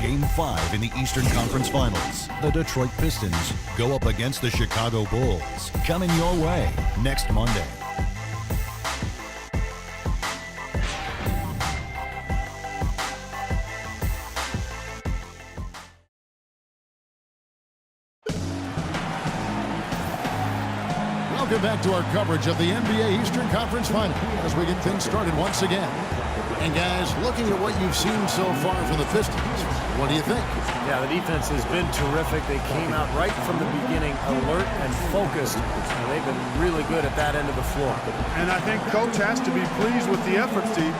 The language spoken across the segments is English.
Game 5 in the Eastern Conference Finals. The Detroit Pistons go up against the Chicago Bulls. Coming your way next Monday. Welcome back to our coverage of the NBA Eastern Conference Finals as we get things started once again. And guys, looking at what you've seen so far from the Pistons, what do you think? Yeah, the defense has been terrific. They came out right from the beginning, alert and focused. And they've been really good at that end of the floor. And I think Coach has to be pleased with the effort, Steve.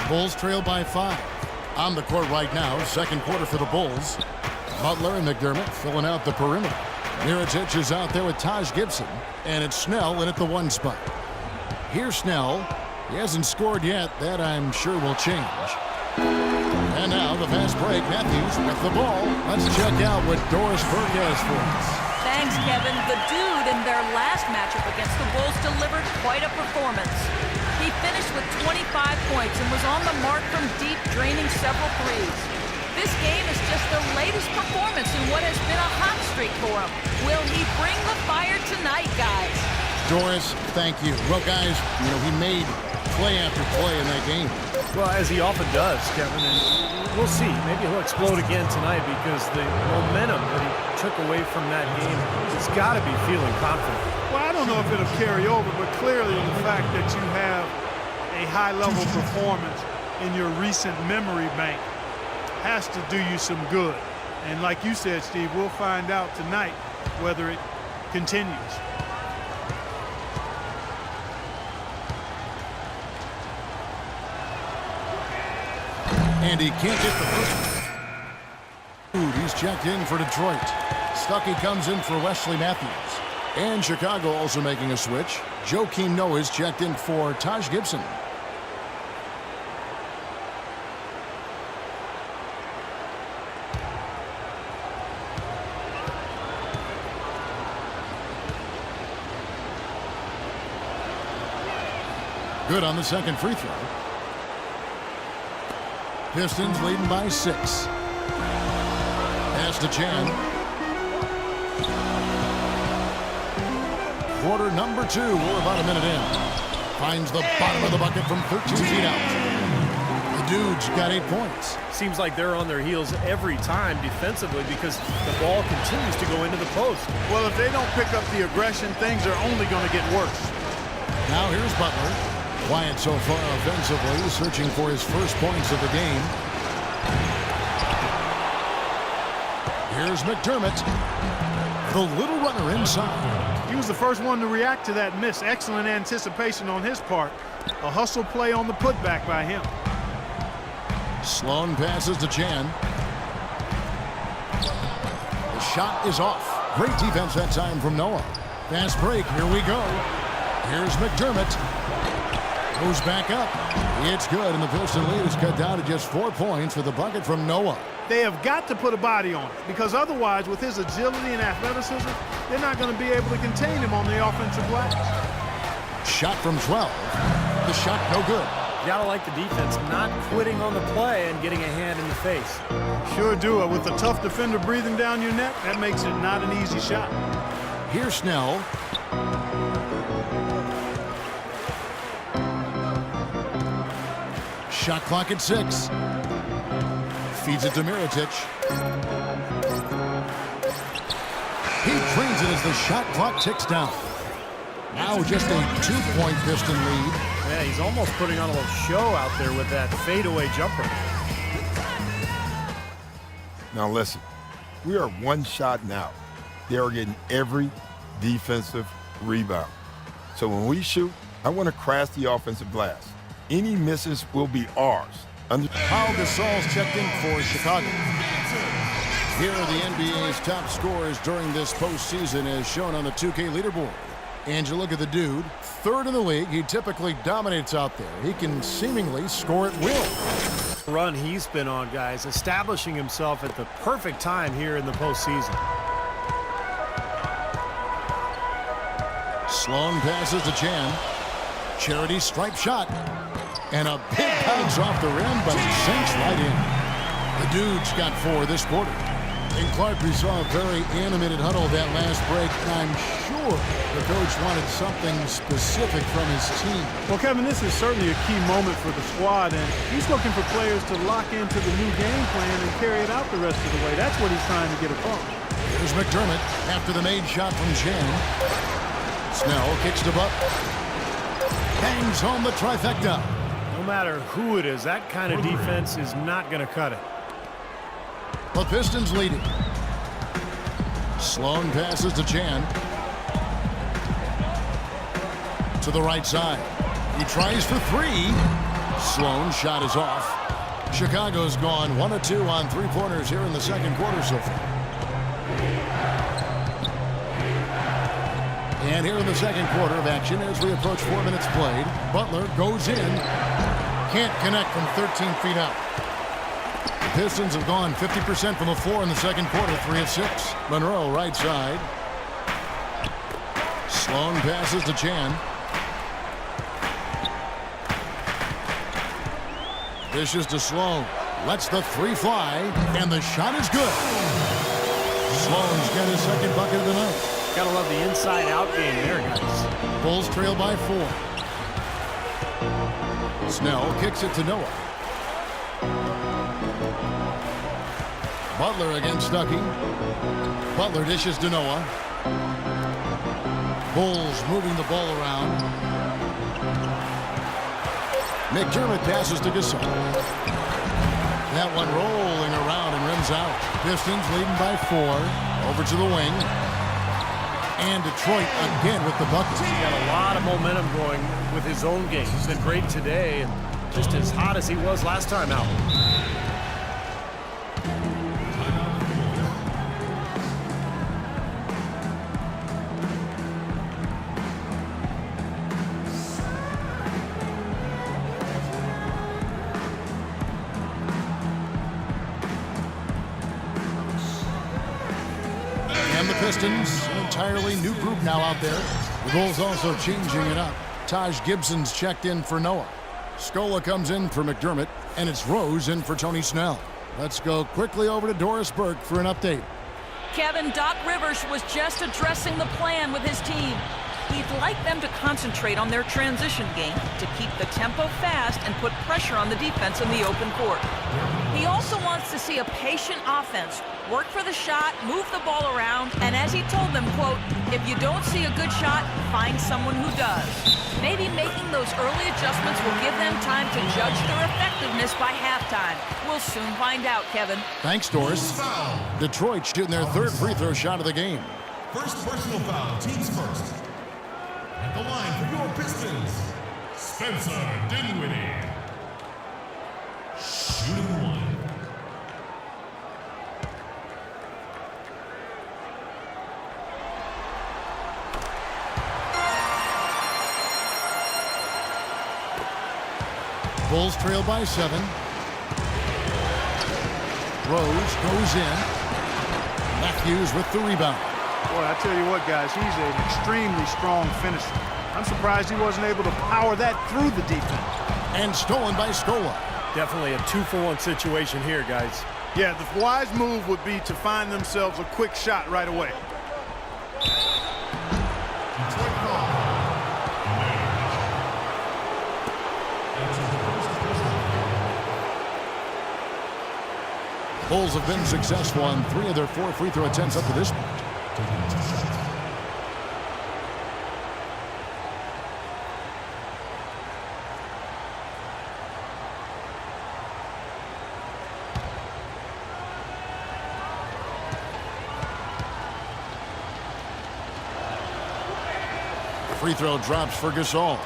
Bulls trail by 5. On the court right now, second quarter for the Bulls. Butler and McDermott filling out the perimeter. Mirotic is out there with Taj Gibson, and it's Snell in at the 1 spot. Here's Snell. He hasn't scored yet. That, I'm sure, will change. And now the fast break. Matthews with the ball. Let's check out what Doris Burke has for us. Thanks, Kevin. The dude in their last matchup against the Bulls delivered quite a performance. He finished with 25 points and was on the mark from deep, draining several threes. This game is just the latest performance in what has been a hot streak for him. Will he bring the fire tonight, guys? Doris, thank you. Well, guys, he made play after play in that game. Well, as he often does, Kevin, and we'll see. Maybe he'll explode again tonight because the momentum that he took away from that game, he's got to be feeling confident. Well, I don't know if it'll carry over, but clearly the fact that you have a high-level performance in your recent memory bank has to do you some good. And like you said, Steve, we'll find out tonight whether it continues. And he can't get the first one. He's checked in for Detroit. Stuckey comes in for Wesley Matthews. And Chicago also making a switch. Joakim Noah is checked in for Taj Gibson. Good on the second free throw. Pistons leading by 6. Pass to Chan. Quarter number 2. We're about a minute in. Finds the bottom of the bucket from 13 feet out. The dude's got 8 points. Seems like they're on their heels every time defensively because the ball continues to go into the post. Well, if they don't pick up the aggression, things are only going to get worse. Now here's Butler. Quiet so far offensively, searching for his first points of the game. Here's McDermott. The little runner inside. He was the first one to react to that miss. Excellent anticipation on his part. A hustle play on the putback by him. Sloan passes to Chan. The shot is off. Great defense that time from Noah. Fast break. Here we go. Here's McDermott. Goes back up. It's good, and the Piston lead is cut down to just 4 points with the bucket from Noah. They have got to put a body on it because otherwise, with his agility and athleticism, they're not going to be able to contain him on the offensive glass. Shot from 12. The shot no good. You gotta like the defense not quitting on the play and getting a hand in the face. Sure do it. With a tough defender breathing down your neck, that makes it not an easy shot. Here's Snell. Shot clock at 6. Feeds it to Mirotic. He drains it as the shot clock ticks down. Now just a 2-point Piston lead. Yeah, he's almost putting on a little show out there with that fadeaway jumper. Now listen, we are 1 shot now. They are getting every defensive rebound. So when we shoot, I want to crash the offensive glass. Any misses will be ours. Pau Gasol's checked in for Chicago. Here are the NBA's top scorers during this postseason as shown on the 2K leaderboard. And you look at the dude, third in the league. He typically dominates out there. He can seemingly score at will. Run he's been on, guys, establishing himself at the perfect time here in the postseason. Sloan passes to Chan. Charity stripe shot. And a big bounce off the rim, but it sinks right in. The dude's got 4 this quarter. And Clark, we saw a very animated huddle that last break, and I'm sure the coach wanted something specific from his team. Well, Kevin, this is certainly a key moment for the squad, and he's looking for players to lock into the new game plan and carry it out the rest of the way. That's what he's trying to get across. Here's McDermott after the made shot from Chan. Snell kicks to Buck. Bangs home the trifecta. No matter who it is, that kind of defense is not going to cut it. The Pistons leading. Sloan passes to Chan. To the right side. He tries for 3. Sloan's shot is off. Chicago's gone 1 of 2 on 3-pointers here in the second quarter so far. And here in the second quarter of action as we approach 4 minutes played, Butler goes in. Can't connect from 13 feet out. The Pistons have gone 50% from the floor in the second quarter, 3 of 6. Monroe right side. Sloan passes to Chan. Dishes to Sloan. Lets the 3 fly, and the shot is good. Sloan's got his second bucket of the night. Gotta love the inside-out game there, guys. Bulls trail by 4. Snell kicks it to Noah. Butler against Stuckey. Butler dishes to Noah. Bulls moving the ball around. McDermott passes to Gasol. That one rolling around and rims out. Pistons leading by 4. Over to the wing. And Detroit again with the bucket. He's got a lot of momentum going with his own game. He's been great today and just as hot as he was last time out. And the Pistons, an entirely new group now out there. The Bulls also changing it up. Taj Gibson's checked in for Noah. Scola comes in for McDermott, and it's Rose in for Tony Snell. Let's go quickly over to Doris Burke for an update. Kevin, Doc Rivers was just addressing the plan with his team. He'd like them to concentrate on their transition game to keep the tempo fast and put pressure on the defense in the open court. He also wants to see a patient offense, work for the shot, move the ball around, and as he told them, quote, if you don't see a good shot, find someone who does. Maybe making those early adjustments will give them time to judge their effectiveness by halftime. We'll soon find out, Kevin. Thanks, Doris. Detroit shooting their 3rd free throw shot of the game. First personal foul, teams first. At the line for your Pistons, Spencer Dinwiddie. Shooting 1. Bulls trail by 7. Rose goes in. Matthews with the rebound. Boy, I tell you what, guys, he's an extremely strong finisher. I'm surprised he wasn't able to power that through the defense. And stolen by Scola. Definitely a 2-for-1 situation here, guys. Yeah, the wise move would be to find themselves a quick shot right away. Detroit ball. Bulls have been successful on 3 of their 4 free throw attempts up to this point. Free throw drops for Gasol.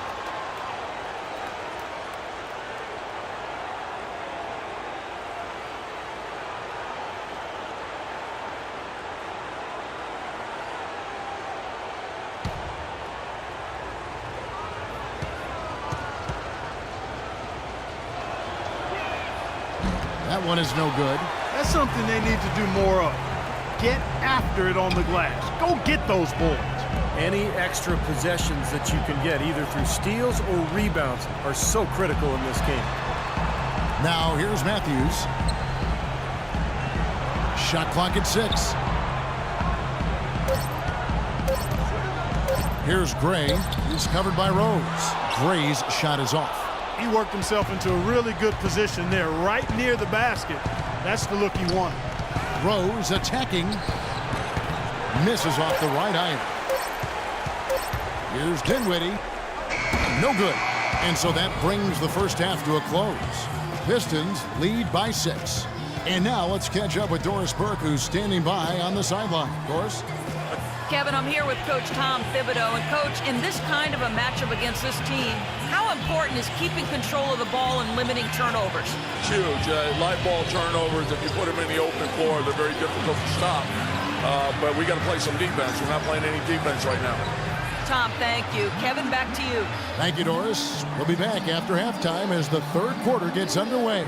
That one is no good. That's something they need to do more of. Get after it on the glass. Go get those boards. Any extra possessions that you can get, either through steals or rebounds, are so critical in this game. Now here's Matthews. Shot clock at 6. Here's Gray. He's covered by Rose. Gray's shot is off. He worked himself into a really good position there, right near the basket. That's the look he wanted. Rose attacking. Misses off the right iron. Here's Dinwiddie. No good. And so that brings the first half to a close. Pistons lead by 6. And now let's catch up with Doris Burke, who's standing by on the sideline. Doris? Kevin, I'm here with Coach Tom Thibodeau. And, Coach, in this kind of a matchup against this team, how important is keeping control of the ball and limiting turnovers? Huge. Light ball turnovers, if you put them in the open floor, they're very difficult to stop. But we got to play some defense. We're not playing any defense right now. Tom, thank you. Kevin, back to you. Thank you, Doris. We'll be back after halftime as the third quarter gets underway.